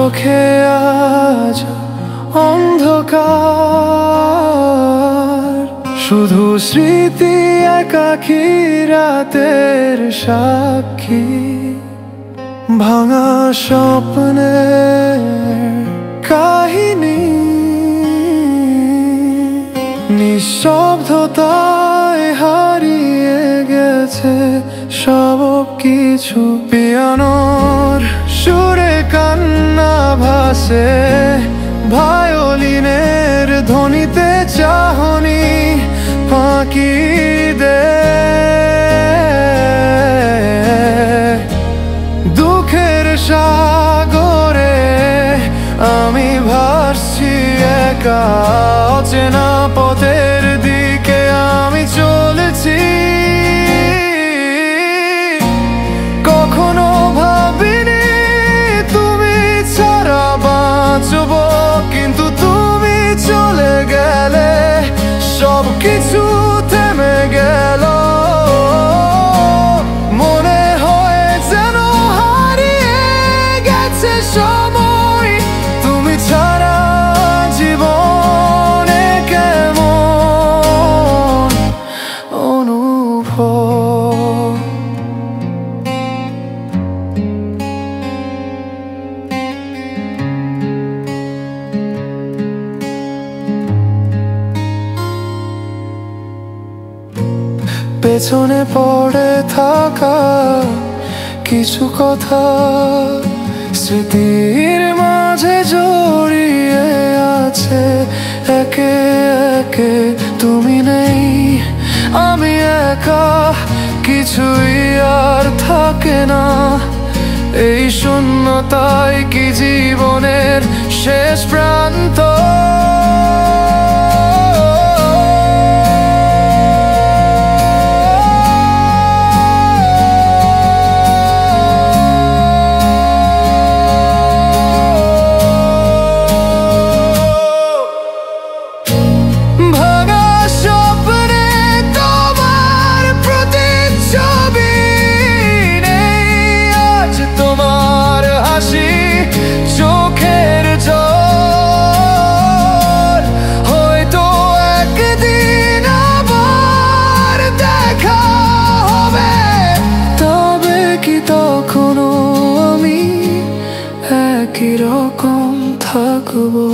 চোখে আজ অন্ধকার, শুধু স্মৃতি একাকী রাতের সাক্ষী। ভাঙা স্বপ্নের কাহিনী, নিঃশব্দতায় হারিয়ে গেছে সব কিছু। পিয়ানোর সুরে কান্না ভাসে, ভায়োলিনের ধ্বনিতে চাহনি ফাঁকি দে। দুঃখের সাগরে আমি ভাসছি একা, অচেনা পথের দিকে আমি চলেছি। কখনো ভাবিনি তুমি ছাড়া বাঁচব, কিন্তু তুমি চলে গেলে সব কিছু থেমে গেল। মনে হয় যেন হারিয়ে গেছে সময়, তুমি ছাড়া জীবনে কেমন অনুভব। পেছনে পড়ে থাকা কিছু কথা স্মৃতির মাঝে জড়িয়ে আছে একে একে। তুমি নেই, আমি একা, কিছুই আর থাকে না। এই শূন্যতাই কি জীবনের শেষ প্রান্ত? চোখের জল হয়তো একদিন আবার দেখা হবে, তবে কি তখনও আমি একই রকম থাকবো?